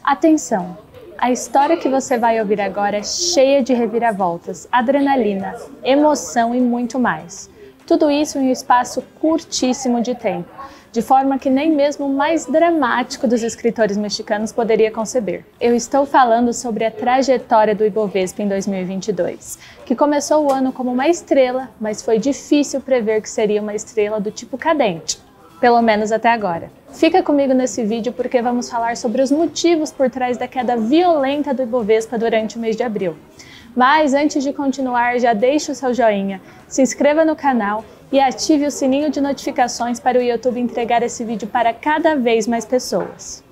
Atenção! A história que você vai ouvir agora é cheia de reviravoltas, adrenalina, emoção e muito mais. Tudo isso em um espaço curtíssimo de tempo, de forma que nem mesmo o mais dramático dos escritores mexicanos poderia conceber. Eu estou falando sobre a trajetória do Ibovespa em 2022, que começou o ano como uma estrela, mas foi difícil prever que seria uma estrela do tipo cadente, pelo menos até agora. Fica comigo nesse vídeo porque vamos falar sobre os motivos por trás da queda violenta do Ibovespa durante o mês de abril. Mas antes de continuar, já deixe o seu joinha, se inscreva no canal e ative o sininho de notificações para o YouTube entregar esse vídeo para cada vez mais pessoas.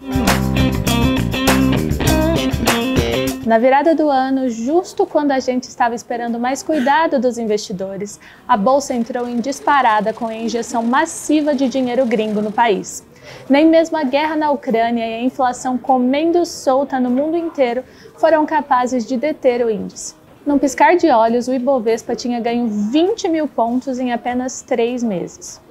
Na virada do ano, justo quando a gente estava esperando mais cuidado dos investidores, a bolsa entrou em disparada com a injeção massiva de dinheiro gringo no país. Nem mesmo a guerra na Ucrânia e a inflação comendo solta no mundo inteiro foram capazes de deter o índice. Num piscar de olhos, o Ibovespa tinha ganho 20 mil pontos em apenas 3 meses.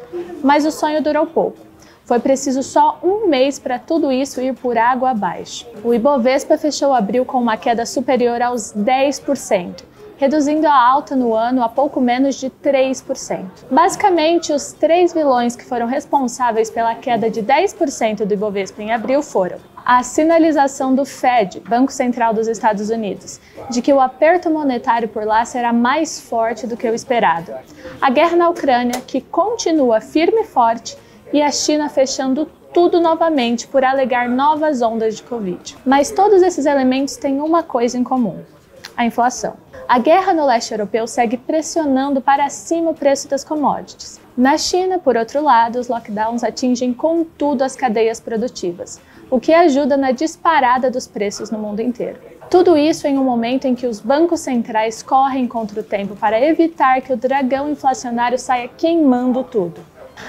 Mas o sonho durou pouco. Foi preciso só um mês para tudo isso ir por água abaixo. O Ibovespa fechou abril com uma queda superior aos 10%, reduzindo a alta no ano a pouco menos de 3%. Basicamente, os 3 vilões que foram responsáveis pela queda de 10% do Ibovespa em abril foram a sinalização do Fed, Banco Central dos Estados Unidos, de que o aperto monetário por lá será mais forte do que o esperado, a guerra na Ucrânia, que continua firme e forte, e a China fechando tudo novamente por alegar novas ondas de Covid. Mas todos esses elementos têm uma coisa em comum: a inflação. A guerra no leste europeu segue pressionando para cima o preço das commodities. Na China, por outro lado, os lockdowns atingem com tudo as cadeias produtivas, o que ajuda na disparada dos preços no mundo inteiro. Tudo isso em um momento em que os bancos centrais correm contra o tempo para evitar que o dragão inflacionário saia queimando tudo.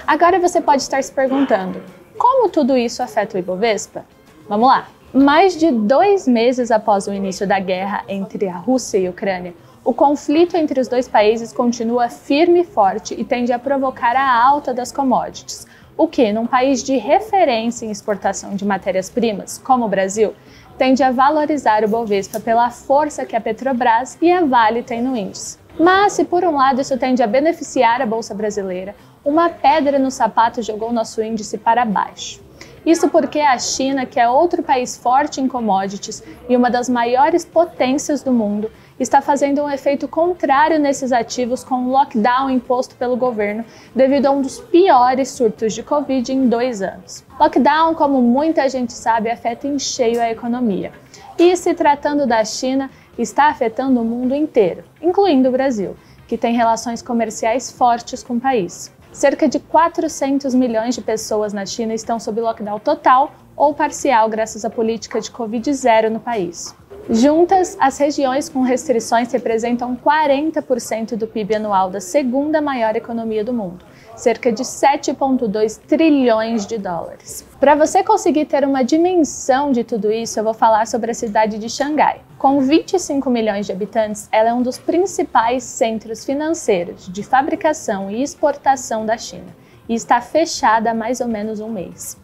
Agora você pode estar se perguntando, como tudo isso afeta o Ibovespa? Vamos lá! Mais de 2 meses após o início da guerra entre a Rússia e a Ucrânia, o conflito entre os dois países continua firme e forte e tende a provocar a alta das commodities, o que, num país de referência em exportação de matérias-primas, como o Brasil, tende a valorizar o Bovespa pela força que a Petrobras e a Vale têm no índice. Mas, se por um lado isso tende a beneficiar a Bolsa Brasileira, uma pedra no sapato jogou nosso índice para baixo. Isso porque a China, que é outro país forte em commodities e uma das maiores potências do mundo, está fazendo um efeito contrário nesses ativos com o lockdown imposto pelo governo devido a um dos piores surtos de Covid em 2 anos. Lockdown, como muita gente sabe, afeta em cheio a economia. E se tratando da China, está afetando o mundo inteiro, incluindo o Brasil, que tem relações comerciais fortes com o país. Cerca de 400 milhões de pessoas na China estão sob lockdown total ou parcial graças à política de Covid-0 no país. Juntas, as regiões com restrições representam 40% do PIB anual da segunda maior economia do mundo, cerca de 7,2 trilhões de dólares. Para você conseguir ter uma dimensão de tudo isso, eu vou falar sobre a cidade de Xangai. Com 25 milhões de habitantes, ela é um dos principais centros financeiros de fabricação e exportação da China e está fechada há mais ou menos um mês.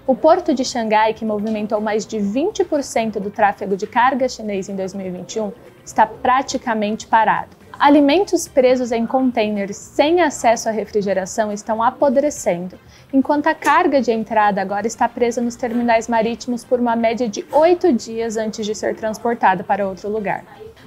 O porto de Xangai, que movimentou mais de 20% do tráfego de carga chinês em 2021, está praticamente parado. Alimentos presos em containers sem acesso à refrigeração estão apodrecendo, enquanto a carga de entrada agora está presa nos terminais marítimos por uma média de 8 dias antes de ser transportada para outro lugar.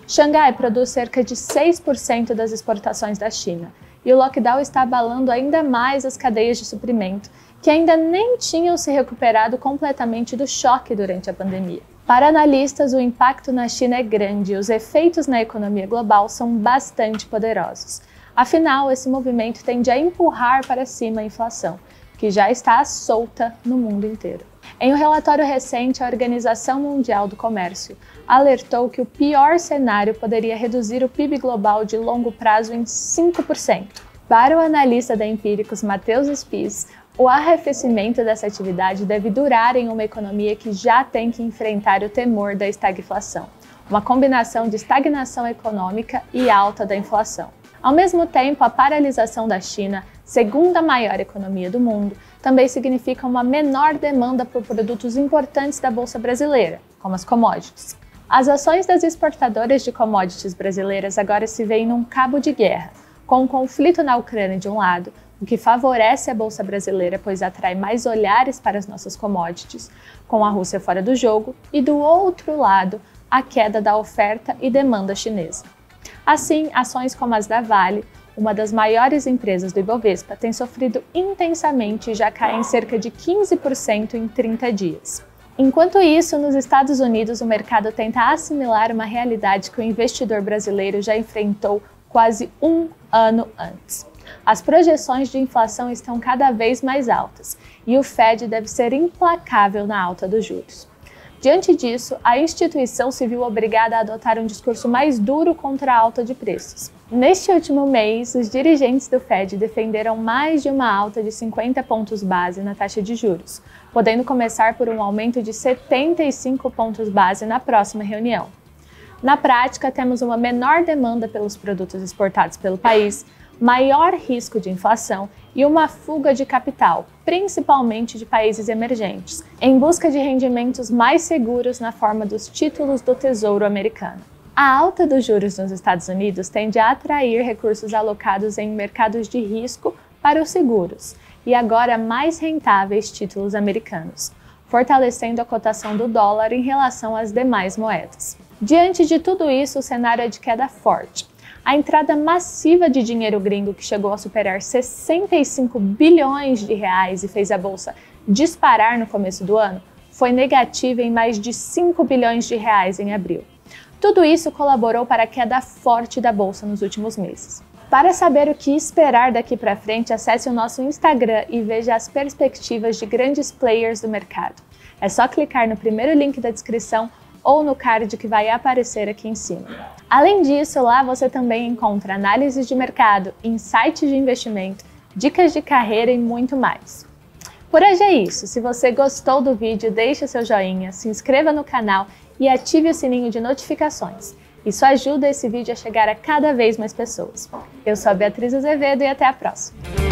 Xangai produz cerca de 6% das exportações da China, e o lockdown está abalando ainda mais as cadeias de suprimento, que ainda nem tinham se recuperado completamente do choque durante a pandemia. Para analistas, o impacto na China é grande e os efeitos na economia global são bastante poderosos. Afinal, esse movimento tende a empurrar para cima a inflação, que já está solta no mundo inteiro. Em um relatório recente, a Organização Mundial do Comércio alertou que o pior cenário poderia reduzir o PIB global de longo prazo em 5%. Para o analista da Empíricos, Matheus Spies, o arrefecimento dessa atividade deve durar em uma economia que já tem que enfrentar o temor da estagflação, uma combinação de estagnação econômica e alta da inflação. Ao mesmo tempo, a paralisação da China, segunda maior economia do mundo, também significa uma menor demanda por produtos importantes da Bolsa Brasileira, como as commodities. As ações das exportadoras de commodities brasileiras agora se veem num cabo de guerra, com o conflito na Ucrânia de um lado, o que favorece a Bolsa Brasileira, pois atrai mais olhares para as nossas commodities, com a Rússia fora do jogo, e do outro lado, a queda da oferta e demanda chinesa. Assim, ações como as da Vale, uma das maiores empresas do Ibovespa, têm sofrido intensamente e já caem cerca de 15% em 30 dias. Enquanto isso, nos Estados Unidos, o mercado tenta assimilar uma realidade que o investidor brasileiro já enfrentou quase um ano antes. As projeções de inflação estão cada vez mais altas e o Fed deve ser implacável na alta dos juros. Diante disso, a instituição se viu obrigada a adotar um discurso mais duro contra a alta de preços. Neste último mês, os dirigentes do Fed defenderam mais de uma alta de 50 pontos base na taxa de juros, podendo começar por um aumento de 75 pontos base na próxima reunião. Na prática, temos uma menor demanda pelos produtos exportados pelo país, maior risco de inflação e uma fuga de capital, principalmente de países emergentes, em busca de rendimentos mais seguros na forma dos títulos do Tesouro americano. A alta dos juros nos Estados Unidos tende a atrair recursos alocados em mercados de risco para os seguros e agora mais rentáveis títulos americanos, fortalecendo a cotação do dólar em relação às demais moedas. Diante de tudo isso, o cenário é de queda forte. A entrada massiva de dinheiro gringo, que chegou a superar 65 bilhões de reais e fez a bolsa disparar no começo do ano, foi negativa em mais de 5 bilhões de reais em abril. Tudo isso colaborou para a queda forte da bolsa nos últimos meses. Para saber o que esperar daqui para frente, acesse o nosso Instagram e veja as perspectivas de grandes players do mercado. É só clicar no primeiro link da descrição ou no card que vai aparecer aqui em cima. Além disso, lá você também encontra análises de mercado, insights de investimento, dicas de carreira e muito mais. Por hoje é isso. Se você gostou do vídeo, deixe seu joinha, se inscreva no canal e ative o sininho de notificações. Isso ajuda esse vídeo a chegar a cada vez mais pessoas. Eu sou a Beatriz Azevedo e até a próxima!